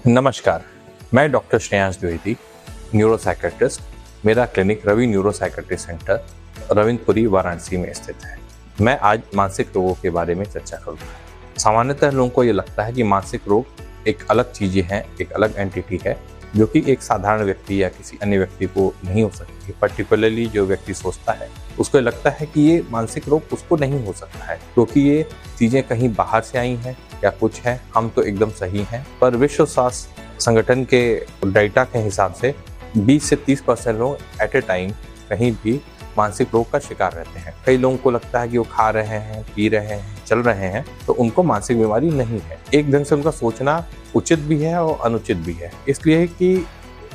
नमस्कार, मैं doctor Shreyansh Dwivedi, neuropsychiatrist. मेरा clinic Ravi neuro psychiatry centre Ravindrapuri Varanasi में स्थित है। मैं आज मानसिक रोगों के बारे में चर्चा करूँगा। सामान्यतः लोगों को ये लगता है कि मानसिक रोग एक अलग चीज़ें हैं, एक अलग एंटिटी है जो कि एक साधारण व्यक्ति या किसी अन्य व्यक्ति को नहीं हो सकती। पर्टिकुलरली जो व्यक्ति सोचता है उसको लगता है कि ये मानसिक रोग उसको नहीं हो सकता है क्योंकि ये चीज़ें कहीं बाहर से आई हैं या कुछ है, हम तो एकदम सही हैं। पर विश्व स्वास्थ्य संगठन के डाटा के हिसाब से 20 से 30% लोग एट ए टाइम कहीं भी मानसिक रोग का शिकार रहते हैं। कई लोगों को लगता है कि वो खा रहे हैं, पी रहे हैं, चल रहे हैं तो उनको मानसिक बीमारी नहीं है। एक ढंग से उनका सोचना उचित भी है और अनुचित भी है, इसलिए कि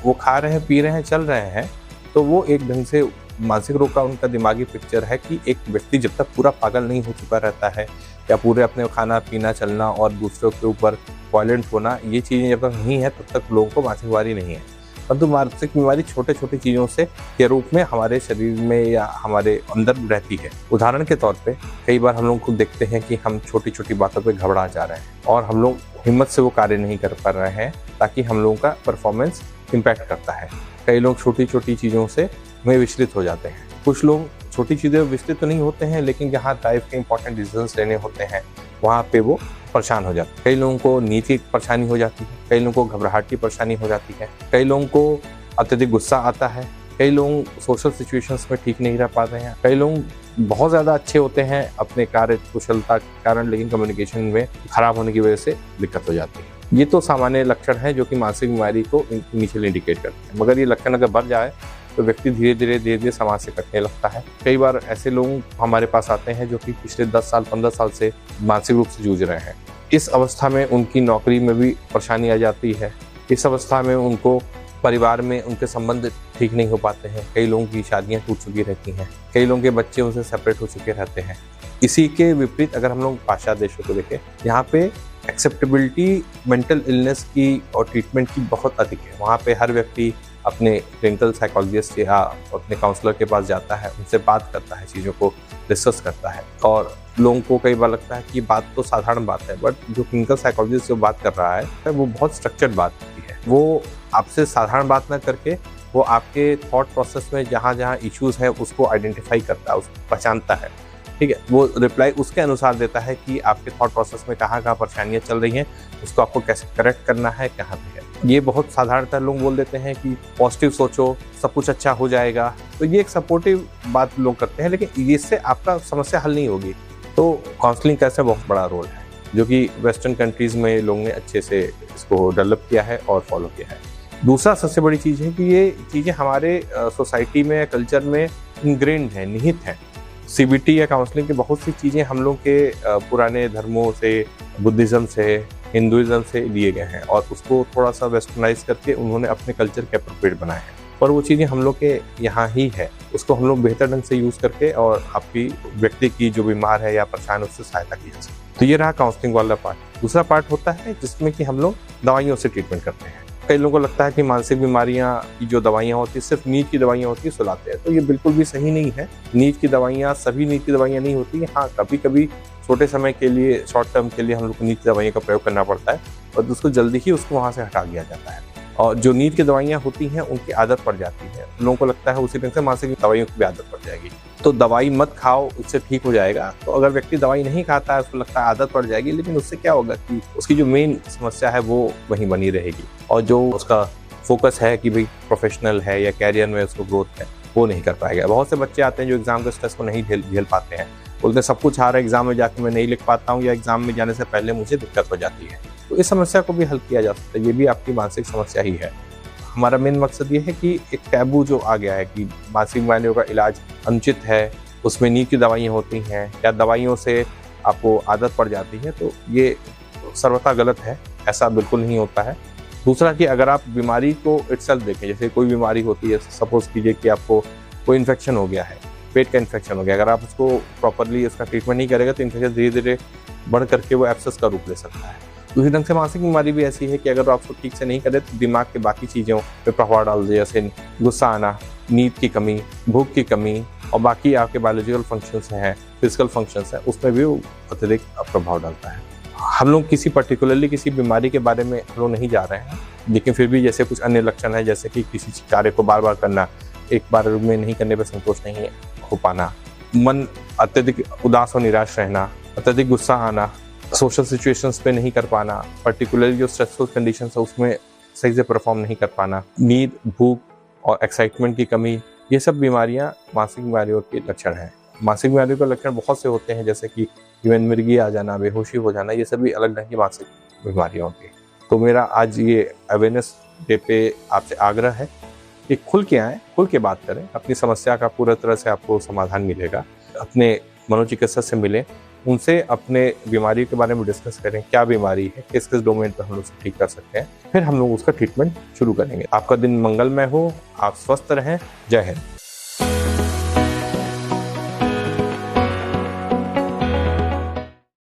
वो खा रहे हैं, पी रहे हैं, चल रहे हैं तो वो एक ढंग से मानसिक रोग का उनका दिमागी पिक्चर है कि एक व्यक्ति जब तक पूरा पागल नहीं हो चुका रहता है या पूरे अपने खाना पीना चलना और दूसरों के ऊपर वायलेंट होना, ये चीज़ें जब तक नहीं है तब तक लोगों को मानसिक बीमारी नहीं है। परंतु मानसिक बीमारी छोटे छोटे चीज़ों से के रूप में हमारे शरीर में या हमारे अंदर रहती है। उदाहरण के तौर पे कई बार हम लोग को देखते हैं कि हम छोटी छोटी बातों पे घबरा जा रहे हैं और हम लोग हिम्मत से वो कार्य नहीं कर पा रहे हैं ताकि हम लोगों का परफॉर्मेंस इम्पैक्ट करता है। कई लोग छोटी छोटी चीज़ों से में विचलित हो जाते हैं। कुछ लोग छोटी चीज़ें विचलित तो नहीं होते हैं लेकिन जहाँ लाइफ के इंपॉर्टेंट डिसीजंस लेने होते हैं वहाँ पे वो परेशान हो जाते हैं। कई लोगों को नींद की परेशानी हो जाती है, कई लोगों को घबराहट की परेशानी हो जाती है, कई लोगों को अत्यधिक गुस्सा आता है, कई लोग सोशल सिचुएशंस में ठीक नहीं रह पाते हैं, कई लोग बहुत ज़्यादा अच्छे होते हैं अपने कार्य कुशलता के कारण लेकिन कम्युनिकेशन में खराब होने की वजह से दिक्कत हो जाती है। ये तो सामान्य लक्षण हैं जो कि मानसिक बीमारी को इनिशियली इंडिकेट करते हैं, मगर ये लक्षण अगर बढ़ जाए तो व्यक्ति धीरे धीरे समाज से कटने लगता है। कई बार ऐसे लोग हमारे पास आते हैं जो कि पिछले 10 साल 15 साल से मानसिक रूप से जूझ रहे हैं। इस अवस्था में उनकी नौकरी में भी परेशानी आ जाती है। इस अवस्था में उनको परिवार में उनके संबंध ठीक नहीं हो पाते हैं। कई लोगों की शादियां टूट चुकी रहती हैं, कई लोगों के बच्चे उनसे सेपरेट हो चुके रहते हैं। इसी के विपरीत अगर हम लोग पाश्चात्य देशों को देखें, यहाँ पे एक्सेप्टेबिलिटी मेंटल इलनेस की और ट्रीटमेंट की बहुत अधिक है। वहाँ पे हर व्यक्ति अपने क्लिनिकल साइकोलॉजिस्ट या अपने काउंसलर के पास जाता है, उनसे बात करता है, चीज़ों को डिस्कस करता है। और लोगों को कई बार लगता है कि बात तो साधारण बात है, बट जो क्लिनिकल साइकोलॉजिस्ट जो बात कर रहा है वो बहुत स्ट्रक्चर्ड बात होती है। वो आपसे साधारण बात ना करके वो आपके थॉट प्रोसेस में जहाँ जहाँ इश्यूज़ है उसको आइडेंटिफाई करता है, उसको पहचानता है, ठीक है। वो रिप्लाई उसके अनुसार देता है कि आपके थॉट प्रोसेस में कहाँ कहाँ परेशानियाँ चल रही हैं, उसको आपको कैसे करेक्ट करना है, कहाँ पे है। ये बहुत साधारणतः लोग बोल देते हैं कि पॉजिटिव सोचो, सब कुछ अच्छा हो जाएगा, तो ये एक सपोर्टिव बात लोग करते हैं, लेकिन इससे आपका समस्या हल नहीं होगी। तो काउंसलिंग का ऐसा बहुत बड़ा रोल है जो कि वेस्टर्न कंट्रीज़ में लोगों ने अच्छे से इसको डेवलप किया है और फॉलो किया है। दूसरा सबसे बड़ी चीज़ है कि ये चीज़ें हमारे सोसाइटी में, कल्चर में इनग्रेन्ड हैं, निहित हैं। CBT या काउंसलिंग की बहुत सी चीज़ें हम लोग के पुराने धर्मों से, बुद्धिज़्म से, हिंदुइज़्म से लिए गए हैं और उसको थोड़ा सा वेस्टर्नाइज करके उन्होंने अपने कल्चर के एप्रोप्रिएट बनाए हैं। पर वो चीज़ें हम लोग के यहाँ ही है, उसको हम लोग बेहतर ढंग से यूज़ करके और आपकी व्यक्ति की जो बीमार है या परेशान, उससे सहायता की जा सकती है। तो ये रहा काउंसलिंग वाला पार्ट। दूसरा पार्ट होता है जिसमें कि हम लोग दवाइयों से ट्रीटमेंट करते हैं। कई लोगों को लगता है कि मानसिक बीमारियां की जो दवाइयां होती है सिर्फ नींद की दवाइयां होती है, सुलाते हैं, तो ये बिल्कुल भी सही नहीं है। नींद की दवाइयां सभी नींद की दवाइयां नहीं होती। हाँ, कभी कभी छोटे समय के लिए, शॉर्ट टर्म के लिए हम लोग को नींद की दवाइयों का प्रयोग करना पड़ता है और उसको जल्दी ही उसको वहाँ से हटा दिया जाता है। और जो नींद की दवाइयाँ होती हैं उनकी आदत पड़ जाती है, लोगों को लगता है उसी ढंग से मानसिक दवाइयों की भी आदत पड़ जाएगी, तो दवाई मत खाओ, उससे ठीक हो जाएगा। तो अगर व्यक्ति दवाई नहीं खाता है, उसको लगता है आदत पड़ जाएगी, लेकिन उससे क्या होगा कि उसकी जो मेन समस्या है वो वहीं बनी रहेगी और जो उसका फोकस है कि भाई प्रोफेशनल है या कैरियर में उसको ग्रोथ है, वो नहीं कर पाएगा। बहुत से बच्चे आते हैं जो एग्जाम के स्ट्रेस को नहीं झेल पाते हैं, बोलते हैं सब कुछ आ रहा है, एग्जाम में जाके मैं नहीं लिख पाता हूँ या एग्जाम में जाने से पहले मुझे दिक्कत हो जाती है। तो इस समस्या को भी हल किया जा सकता है, ये भी आपकी मानसिक समस्या ही है। हमारा मेन मकसद ये है कि एक टैबू जो आ गया है कि मानसिक बीमारियों का इलाज अनुचित है, उसमें नींद की दवाइयाँ होती हैं या दवाइयों से आपको आदत पड़ जाती है, तो ये सर्वथा गलत है, ऐसा बिल्कुल नहीं होता है। दूसरा कि अगर आप बीमारी को इटसेल्फ देखें, जैसे कोई बीमारी होती है, सपोज कीजिए कि आपको कोई इन्फेक्शन हो गया है, पेट का इन्फेक्शन हो गया, अगर आप उसको प्रॉपरली उसका ट्रीटमेंट नहीं करेगा तो इन्फेक्शन धीरे धीरे बढ़ करके वो एब्सेस का रूप ले सकता है। दूसरी ढंग से मानसिक बीमारी भी ऐसी है कि अगर आप उसको ठीक से नहीं करें तो दिमाग के बाकी चीज़ों पे प्रभाव डाल दे, जैसे गुस्सा आना, नींद की कमी, भूख की कमी और बाकी आपके बायोलॉजिकल फंक्शंस हैं, फिजिकल फंक्शंस हैं, उसमें भी वो अत्यधिक प्रभाव डालता है। हम लोग किसी पर्टिकुलरली किसी बीमारी के बारे में हम लोग नहीं जा रहे हैं, लेकिन फिर भी जैसे कुछ अन्य लक्षण है, जैसे कि किसी कार्य को बार बार करना, एक बार में नहीं करने पर संतोष नहीं हो पाना, मन अत्यधिक उदास और निराश रहना, अत्यधिक गुस्सा आना, सोशल सिचुएशंस पे नहीं कर पाना, पर्टिकुलरली जो स्ट्रेसफुल कंडीशंस है उसमें सही से परफॉर्म नहीं कर पाना, नींद, भूख और एक्साइटमेंट की कमी, ये सब बीमारियां मानसिक बीमारियों के लक्षण हैं। मानसिक बीमारियों के लक्षण बहुत से होते हैं, जैसे कि इवन मिर्गी आ जाना, बेहोशी हो जाना, ये सभी अलग ढंग की मानसिक बीमारियां होती हैं। तो मेरा आज ये अवेयरनेस डे पे आपसे आग्रह है कि खुल के आएँ, खुल के बात करें, अपनी समस्या का पूरा तरह से आपको समाधान मिलेगा। अपने मनोचिकित्सक से मिलें, उनसे अपने बीमारी के बारे में डिस्कस करें, क्या बीमारी है, किस किस डोमेन पर हम लोग उसे ठीक कर सकते हैं, फिर हम लोग उसका ट्रीटमेंट शुरू करेंगे। आपका दिन मंगलमय हो, आप स्वस्थ रहें। जय हिंद।